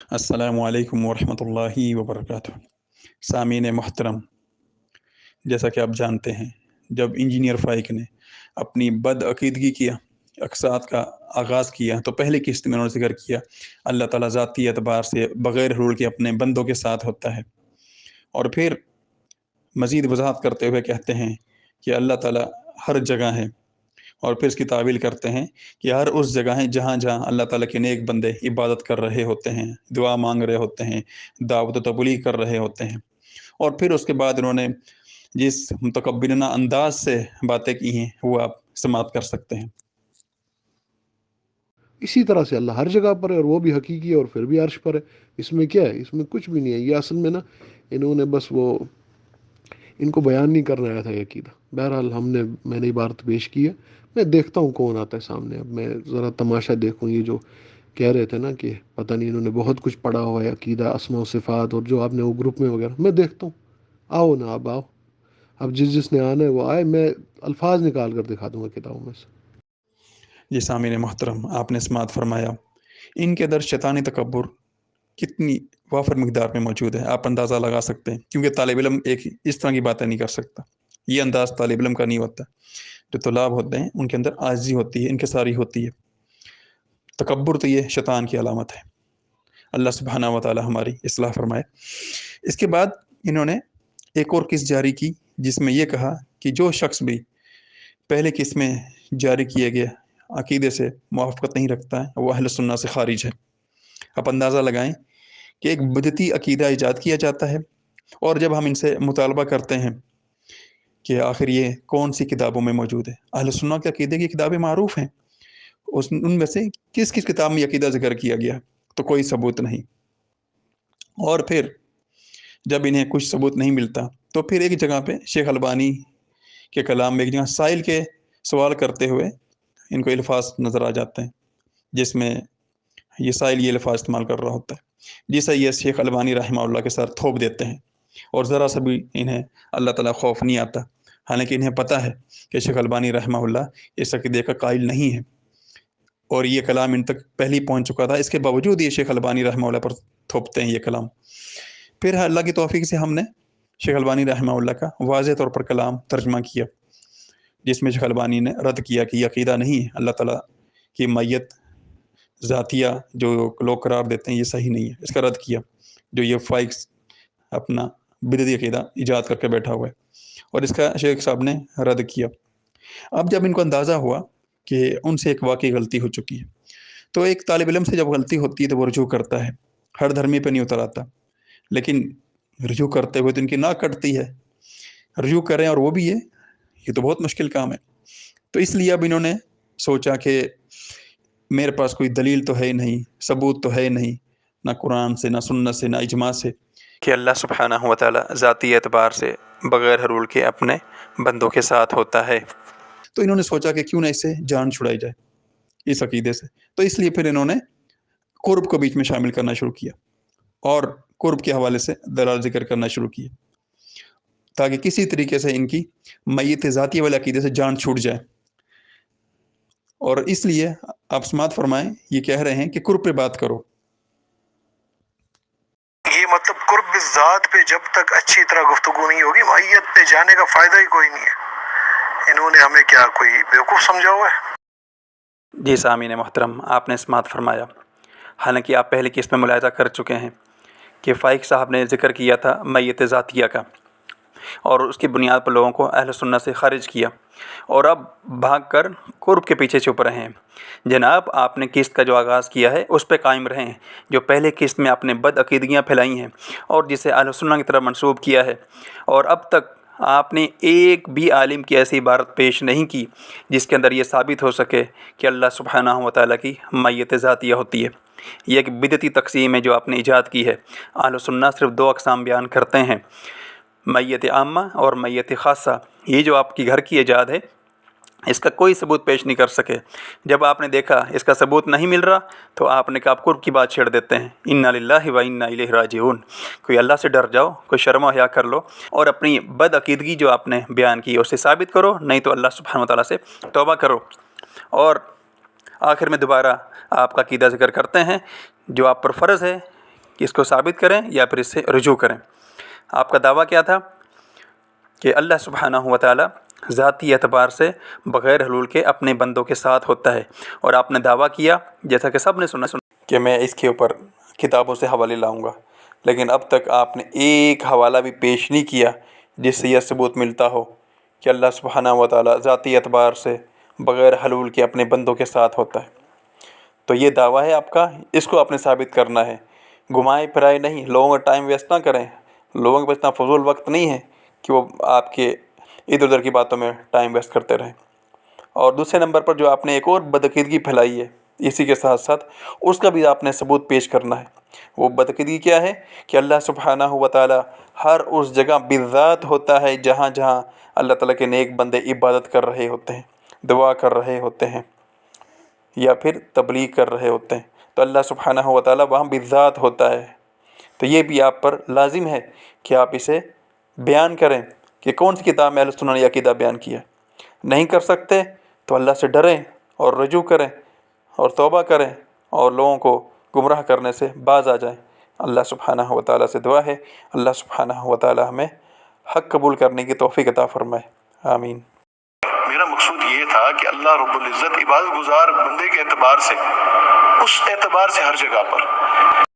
السلام علیکم ورحمۃ اللہ وبرکاتہ۔ سامعین محترم، جیسا کہ آپ جانتے ہیں، جب انجینئر فائق نے اپنی بدعقیدگی کی اقساط کا آغاز کیا تو پہلی قسط میں انہوں نے ذکر کیا اللہ تعالیٰ ذاتی اعتبار سے بغیر حلول کے اپنے بندوں کے ساتھ ہوتا ہے، اور پھر مزید وضاحت کرتے ہوئے کہتے ہیں کہ اللہ تعالیٰ ہر جگہ ہے، اور پھر اس کی تعویل کرتے ہیں کہ ہر اس جگہ ہے جہاں جہاں اللہ تعالیٰ کے نیک بندے عبادت کر رہے ہوتے ہیں، دعا مانگ رہے ہوتے ہیں، دعوت و تبلیغ کر رہے ہوتے ہیں۔ اور پھر اس کے بعد انہوں نے جس متکبرانہ انداز سے باتیں کی ہیں وہ آپ سماعت کر سکتے ہیں۔ اسی طرح سے اللہ ہر جگہ پر ہے، اور وہ بھی حقیقی ہے، اور پھر بھی عرش پر ہے۔ اس میں کیا ہے؟ اس میں کچھ بھی نہیں ہے۔ یہ اصل میں نا انہوں نے بس ان کو بیان نہیں کرنا آیا تھا یہ عقیدہ۔ بہرحال میں نے عبارت پیش کی ہے، میں دیکھتا ہوں کون آتا ہے سامنے۔ اب میں ذرا تماشا دیکھوں، یہ جو کہہ رہے تھے نا کہ پتہ نہیں انہوں نے بہت کچھ پڑھا ہوا ہے عقیدہ اسماء و صفات، اور جو آپ نے وہ گروپ میں وغیرہ، میں دیکھتا ہوں۔ آؤ نا، اب آؤ، اب جس نے آنا ہے وہ آئے، میں الفاظ نکال کر دکھا دوں گا کتابوں میں سے۔ جی سامعین محترم، آپ نے سماعت فرمایا ان کے اندر شیطانی تکبر کتنی وافر مقدار میں موجود ہے، آپ اندازہ لگا سکتے ہیں، کیونکہ طالب علم ایک اس طرح کی باتیں نہیں کر سکتا۔ یہ انداز طالب علم کا نہیں ہوتا۔ جو طلاب ہوتے ہیں ان کے اندر عاجزی ہوتی ہے، انکساری ہوتی ہے۔ تکبر تو یہ شیطان کی علامت ہے۔ اللہ سبحانہ و تعالی ہماری اصلاح فرمائے۔ اس کے بعد انہوں نے ایک اور قسط جاری کی جس میں یہ کہا کہ جو شخص بھی پہلے قسط میں جاری کیے گئے عقیدے سے موافقت نہیں رکھتا ہے وہ اہل سنہ سے خارج ہے۔ آپ اندازہ لگائیں کہ ایک بدعتی عقیدہ ایجاد کیا جاتا ہے، اور جب ہم ان سے مطالبہ کرتے ہیں کہ آخر یہ کون سی کتابوں میں موجود ہے، اہل سنہ کے عقیدے کی کتابیں معروف ہیں، ان میں سے کس کس کتاب میں عقیدہ ذکر کیا گیا، تو کوئی ثبوت نہیں۔ اور پھر جب انہیں کچھ ثبوت نہیں ملتا تو پھر ایک جگہ پہ شیخ البانی کے کلام میں ایک جگہ سائل کے سوال کرتے ہوئے ان کو الفاظ نظر آ جاتے ہیں، جس میں یہ سائل یہ الفاظ استعمال کر رہا ہوتا ہے جسے یہ شیخ البانی رحمہ اللہ کے ساتھ تھوپ دیتے ہیں، اور ذرا سا بھی انہیں اللہ تعالیٰ خوف نہیں آتا، حالانکہ انہیں پتہ ہے کہ شیخ البانی رحمہ اللہ اس عقیدے کا قائل نہیں ہے، اور یہ کلام ان تک پہلے ہی پہنچ چکا تھا، اس کے باوجود یہ شیخ البانی رحمہ اللہ پر تھوپتے ہیں یہ کلام۔ پھر اللہ کی توفیق سے ہم نے شیخ البانی رحمہ اللہ کا واضح طور پر کلام ترجمہ کیا، جس میں شیخ البانی نے رد کیا کہ یہ عقیدہ نہیں ہے، اللہ تعالیٰ کی میت ذاتیہ جو لوگ قرار دیتے ہیں یہ صحیح نہیں ہے، اس کا رد کیا، جو یہ فائق اپنا بدعتی عقیدہ ایجاد کر کے بیٹھا ہوا ہے، اور اس کا شیخ صاحب نے رد کیا۔ اب جب ان کو اندازہ ہوا کہ ان سے ایک واقعی غلطی ہو چکی ہے، تو ایک طالب علم سے جب غلطی ہوتی ہے تو وہ رجوع کرتا ہے، ہر دھرمی پہ نہیں اتر آتا، لیکن رجوع کرتے ہوئے تو ان کی ناک کٹتی ہے، رجوع کریں اور وہ بھی یہ تو بہت مشکل کام ہے۔ تو اس لیے اب انہوں نے سوچا کہ میرے پاس کوئی دلیل تو ہے نہیں، ثبوت تو ہے نہیں، نہ قرآن سے، نہ سنت سے، نہ اجماع سے، کہ اللہ سبحانہ و تعالیٰ ذاتی اعتبار سے بغیر حلول کے اپنے بندوں کے ساتھ ہوتا ہے۔ تو انہوں نے سوچا کہ کیوں نہ اس سے جان چھڑائی جائے اس عقیدے سے، تو اس لیے پھر انہوں نے قرب کو بیچ میں شامل کرنا شروع کیا، اور قرب کے حوالے سے دلائل ذکر کرنا شروع کیے، تاکہ کسی طریقے سے ان کی میت ذاتی والے عقیدے سے جان چھوٹ جائے۔ اور اس لیے آپ سماعت فرمائیں، یہ کہہ رہے ہیں کہ قرب پہ بات کرو۔ یہ مطلب قرب ذات پہ جب تک اچھی طرح گفتگو نہیں ہوگی، میت پہ جانے کا فائدہ ہی کوئی نہیں ہے۔ انہوں نے ہمیں کیا کوئی بیوقوف سمجھا ہوا ہے؟ جی سامعین محترم، آپ نے سماعت فرمایا۔ حالانکہ آپ پہلے قسط میں ملاحظہ کر چکے ہیں کہ فائق صاحب نے ذکر کیا تھا میت ذاتیہ کا، اور اس کی بنیاد پر لوگوں کو اہل سنت سے خارج کیا، اور اب بھاگ کر قرب کے پیچھے چھپ رہے ہیں۔ جناب، آپ نے قسط کا جو آغاز کیا ہے اس پہ قائم رہیں، جو پہلے قسط میں آپ نے بد عقیدگیاں پھیلائی ہیں اور جسے اہل سنت کی طرف منسوب کیا ہے، اور اب تک آپ نے ایک بھی عالم کی ایسی عبارت پیش نہیں کی جس کے اندر یہ ثابت ہو سکے کہ اللہ سبحانہ و تعالیٰ کی میت ذاتیہ ہوتی ہے۔ یہ ایک بدعتی تقسیم ہے جو آپ نے ایجاد کی ہے۔ اہل سنت صرف دو اقسام بیان کرتے ہیں، میت عامہ اور میت خاصہ۔ یہ جو آپ کی گھر کی ایجاد ہے اس کا کوئی ثبوت پیش نہیں کر سکے۔ جب آپ نے دیکھا اس کا ثبوت نہیں مل رہا تو آپ نے کہا آپ قرب کی بات چھیڑ دیتے ہیں، انا للہ و انا الیہ راجعون۔ کوئی اللہ سے ڈر جاؤ، کوئی شرم و حیا کر لو، اور اپنی بد عقیدگی جو آپ نے بیان کی اسے ثابت کرو، نہیں تو اللہ سبحانہ و تعالیٰ سے توبہ کرو۔ اور آخر میں دوبارہ آپ کا عقیدہ ذکر کرتے ہیں جو آپ پر فرض ہے کہ اس کو ثابت کریں یا پھر اس سے رجوع کریں۔ آپ کا دعویٰ کیا تھا کہ اللہ سبحانہ و تعالیٰ ذاتی اعتبار سے بغیر حلول کے اپنے بندوں کے ساتھ ہوتا ہے، اور آپ نے دعویٰ کیا جیسا کہ سب نے سنا کہ میں اس کے اوپر کتابوں سے حوالے لاؤں گا، لیکن اب تک آپ نے ایک حوالہ بھی پیش نہیں کیا جس سے یہ ثبوت ملتا ہو کہ اللہ سبحانہ و تعالیٰ ذاتی اعتبار سے بغیر حلول کے اپنے بندوں کے ساتھ ہوتا ہے۔ تو یہ دعویٰ ہے آپ کا، اس کو آپ نے ثابت کرنا ہے، گھمائے پھرائے نہیں، لوگوں کا ٹائم ویسٹ نہ کریں، لوگوں کے پاس اتنا فضول وقت نہیں ہے کہ وہ آپ کے ادھر ادھر کی باتوں میں ٹائم ویسٹ کرتے رہیں۔ اور دوسرے نمبر پر جو آپ نے ایک اور بدعقیدگی پھیلائی ہے اسی کے ساتھ ساتھ، اس کا بھی آپ نے ثبوت پیش کرنا ہے۔ وہ بدعقیدگی کیا ہے کہ اللہ سبحانہ و تعالیٰ ہر اس جگہ بالذات ہوتا ہے جہاں جہاں اللہ تعالیٰ کے نیک بندے عبادت کر رہے ہوتے ہیں، دعا کر رہے ہوتے ہیں یا پھر تبلیغ کر رہے ہوتے ہیں، تو اللہ سبحانہ و تعالیٰ وہاں بالذات ہوتا ہے۔ تو یہ بھی آپ پر لازم ہے کہ آپ اسے بیان کریں کہ کون سی کتاب میں اہل سنت نے عقیدہ بیان کیا۔ نہیں کر سکتے تو اللہ سے ڈریں اور رجوع کریں اور توبہ کریں اور لوگوں کو گمراہ کرنے سے باز آ جائیں۔ اللہ سبحانہ و تعالیٰ سے دعا ہے اللہ سبحانہ و تعالیٰ ہمیں حق قبول کرنے کی توفیق عطا فرمائے، آمین۔ میرا مقصود یہ تھا کہ اللہ رب العزت عبادت گزار بندے کے اعتبار سے، اس اعتبار سے ہر جگہ پر